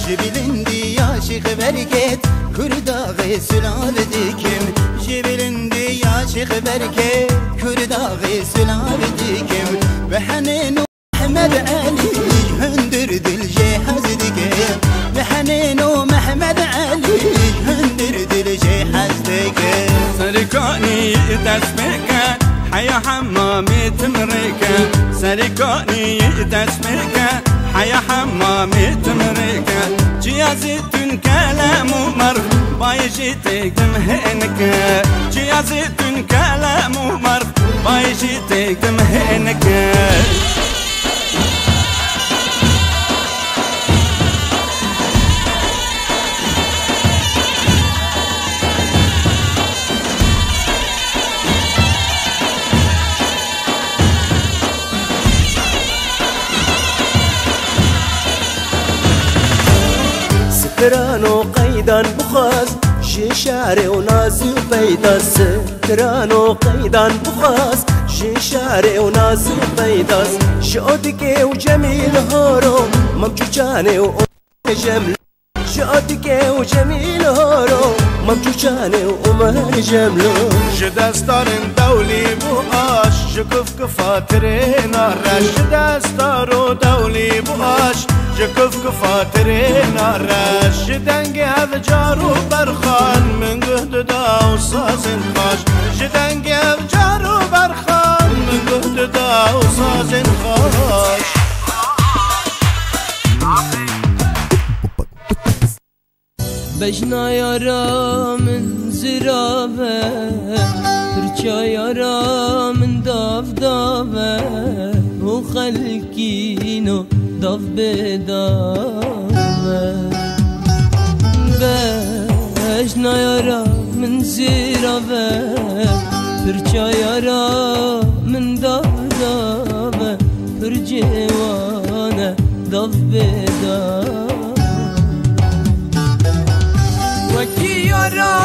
جبلندي يا شيخ بركت كرداغي سلال ديكم جبلندي يا شيخ بركت كرداغي سلال ديكم بحنين محمد علي هندر دل جهاز ديكم بحنين محمد علي هندر دل جهاز ديكم سركاني تسمعك حيا حمامي تمريكا سركاني تسمعك حيا حمامي تمريكا جيازتن كلام مر بايجيتك تمهنك جيازتن كلام مر بايجيتك تمهنك سترانو قيدان بخاز جي شاري ونازي وبيداس سترانو قيدان بخاز جي شاري ونازي وبيداس شوتك وجميل هورو ممجوجاني وجمل شوتك وجميل هورو ممجوشاني وما جملو جدستار دولي بوقاش جكف كفاترين الرش جدستار دولي بوقاش جكف كفاترين الرش جدنجي هذا جارو برخان من قهد دا وصازن خاش جدنجي هذا جارو برخان من قهد دا وصازن خاش بجنا يارا من زرابه ترچا يارا من دافدافه وخلكينو داف بدافه بجنا يارا من زرابه ترچا يارا من دافدافه ترجوانه داف بدافه وكي يرى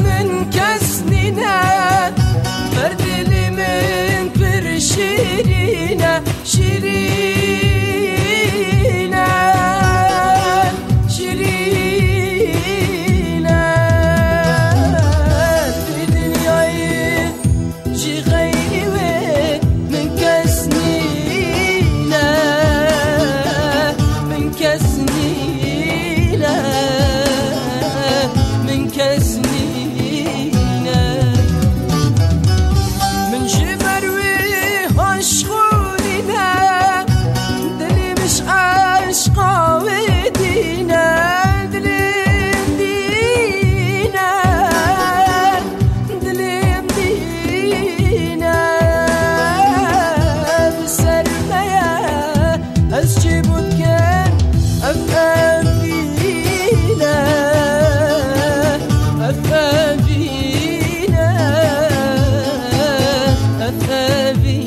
من كسننا فردلي من بر شيرينة شيرينة شيرينة في دنياي شي غيري من كسنينا من كسنينا من كسنينا من شبر وهشغولنا دلي مش عاشقة ودينا دلي مدينا دلي مدينا بالسرمية أسجبت كان أفهم فينا أفابينا أفابينا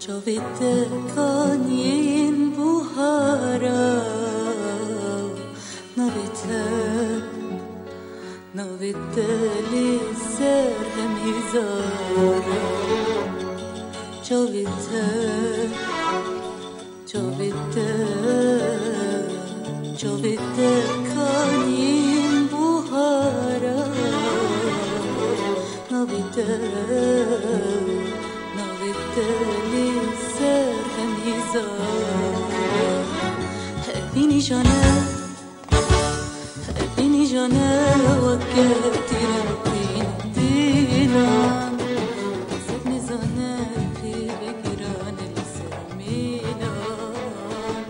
جاویده کانین بوهارا نویده لیسر همیزارا جاویده کانین بوهارا نویده لیسر همیزارا بینی جانه وقتی رابین دیلان زد نزانه پی بگیران لیسر میلان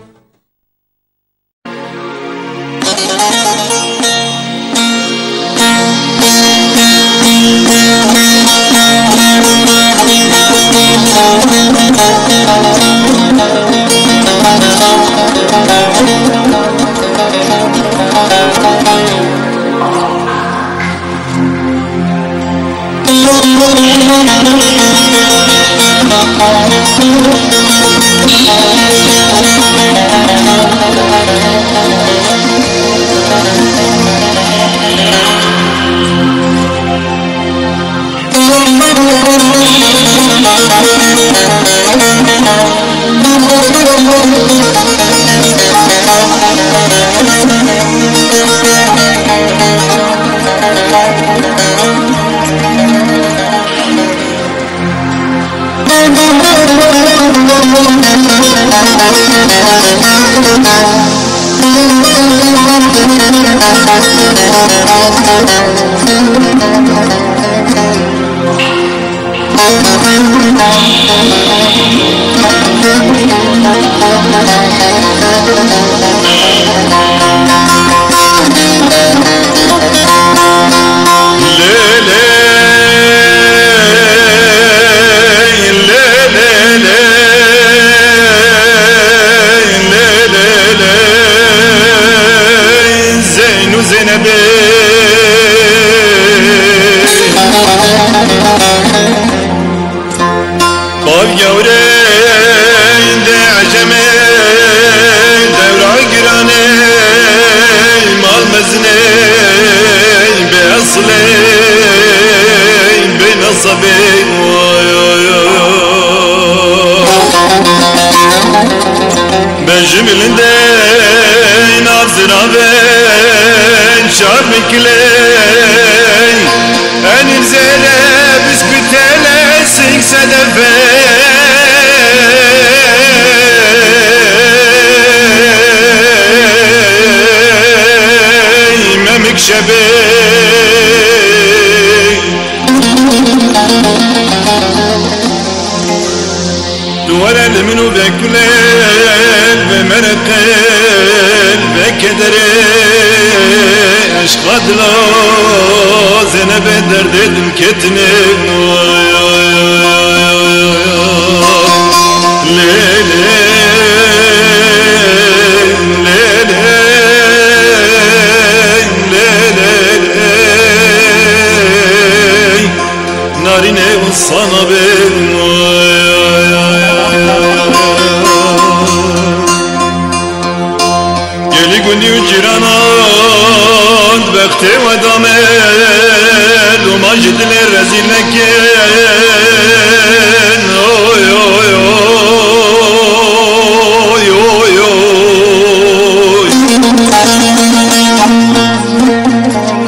بجملندين أفزرابين شعب مكلين أنا نزيلة بسكتالة سيك سدفين ما مكشبين دولا لمنو بكلين بمرقين بكدري اشقاد لا زنب درد مكتنين ناريني والصنابين قولي وجيرانات بختي ودامل وماجد للرزيل لكن اوي اوي اوي اوي اوي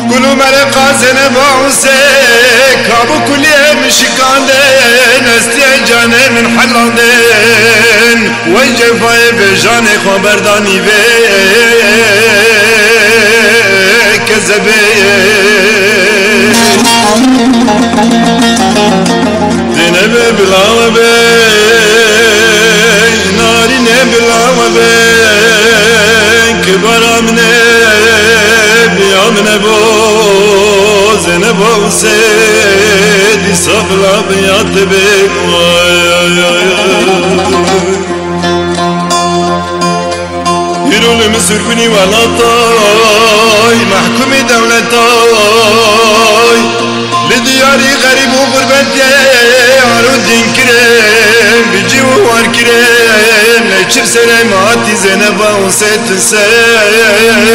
كلوا مرقا زنب وعسيك ابو كل يوم شكاندين استيجاني من حلاندين وجفاي بجاني خبرداني بيك كذبين زينب بلاوة بين نارين بلاوة بين كبر أمنب يا منبو زينب وسيدي صبر أبيض بك يرون مسربني ولا طاي محكوم دولتاي لدياري غريب وغربتي عرون دين كريم بيجي ووار كريم ليشب سلاماتي زينبا وسيت السبب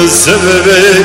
سببك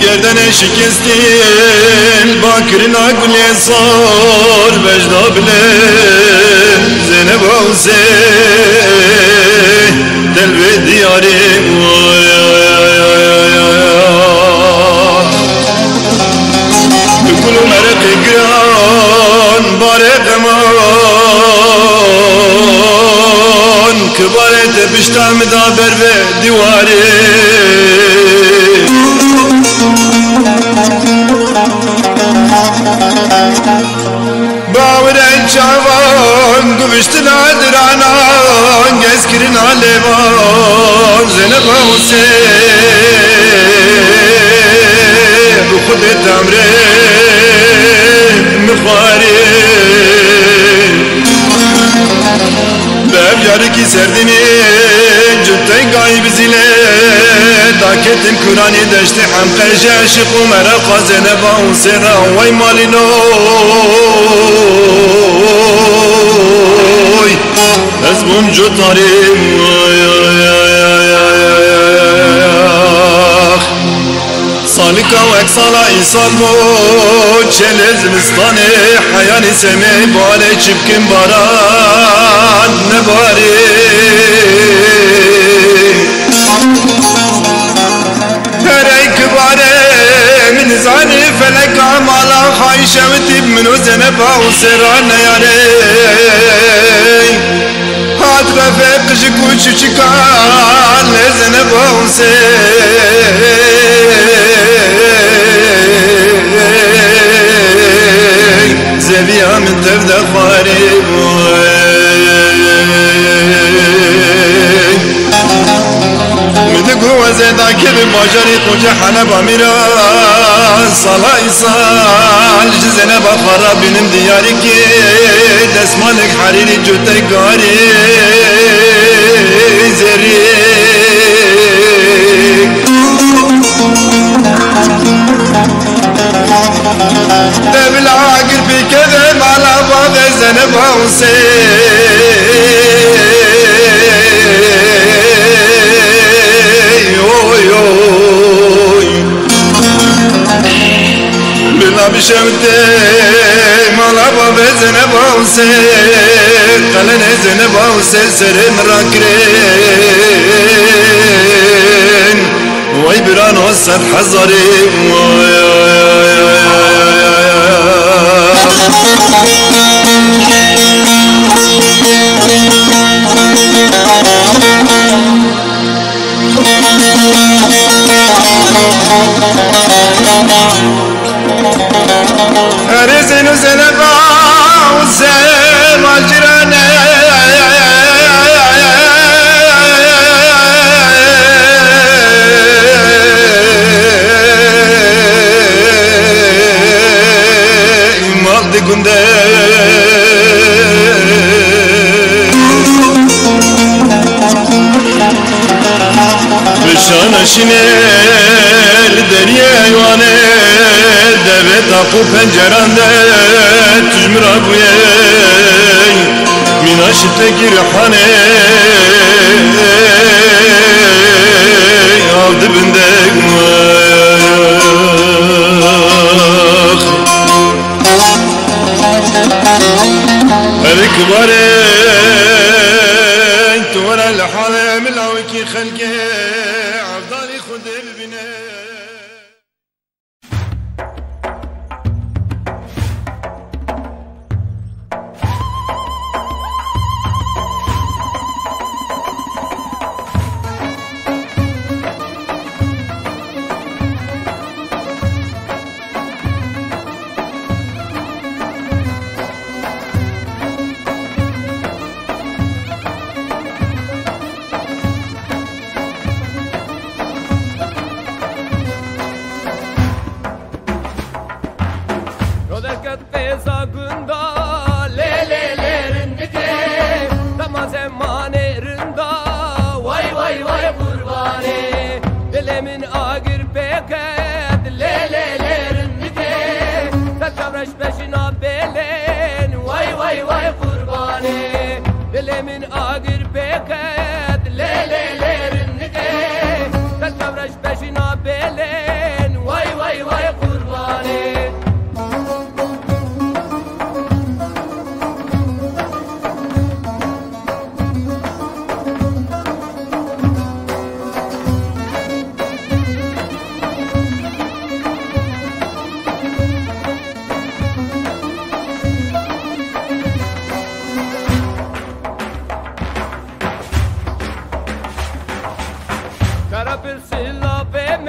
گردن شکستین باکرنا گلی صار بجدا بله زینب حسین دل به دیاری بکلو مرق گران بارق امان که بارت بشتم دا بر به دیواری باورن چاوان گوشتن عدرانان گزکرین آلیوان زینب حسین رو خودت امره مخواری بیاری کی سردینی جبتن گایی بزیله داکتن کرانی دشت حمقه جاشق و مرقا زینب حسین وی مالی نوی از بوم جو تاریم سالکا و اک سالا ایسان بود چل زمستانه حیانی سمی باره چپکن باران نباری هر ایک باره من زانی فلک عمالا خواهی شوتیب منو زنب و سران نیاره هات رفق جکو چکان لزنب و سران زبیا من تفد خارب مدقو وزيدا كبي باجري خوجة حلب أميران صلاة إيصال جزنا بخراب بنم ديارك دسمالك حريري جوتك غاري زريك دبل عاقل في كذب على بعض الزنب بلا بشمتي مالا باب زنب حسين قلن زنب حسين سرين راكرين وي بران وسط حزاري رزين وزنبا وزين والجيران مالدي قندي بشان شنل دريا يوانه دبت اقو پنجران ده تجمر ابویه میناشت گیرحانه آب دبندگ مخ هرک باره تورا لحاله ملاوکی خلقه عبدالي خود ببینه قبل سلا بمن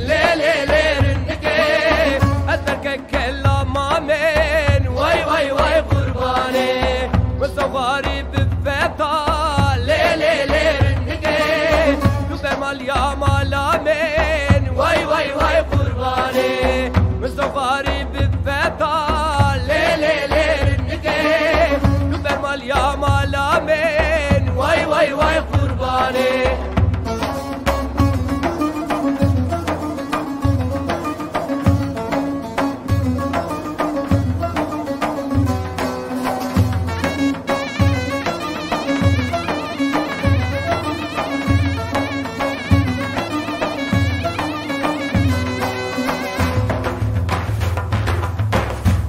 ليلي ليرنكي أتركك كلا مامن واي واي واي قرباني مصغاري بفتاة ليلي ليرنكي يبرمال يا مالامن واي واي واي قرباني مصغاري بفتاة ليلي ليرنكي يبرمال يا مالامن واي واي واي قرباني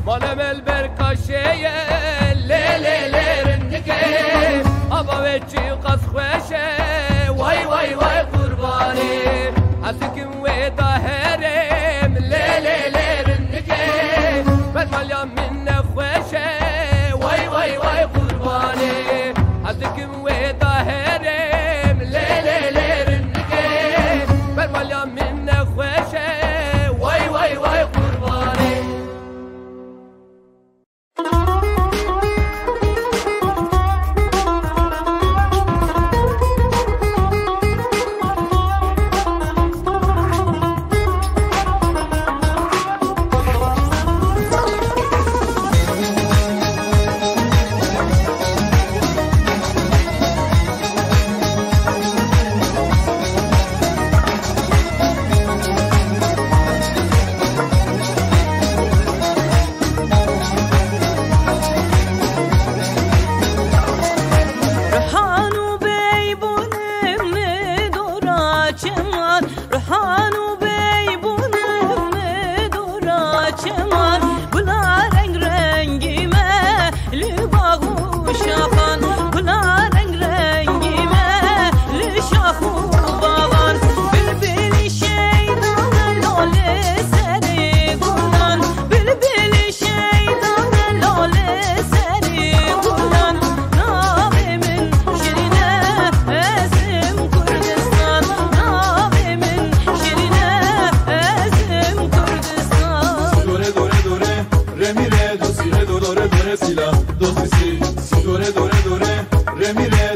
مالم البركة شيء ليلي ليرنكي أبا وجهي قص خوشه واي واي واي قرباني حسكم ويدا هرم ليلي ليرنكي برماليا من خوشه واي واي واي قرباني حسكم ويدا هرم ليلي ليرنكي برماليا من خوشه واي واي واي قرباني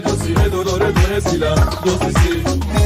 Do, si, re, do, re, do, re, si, la, do, si, si.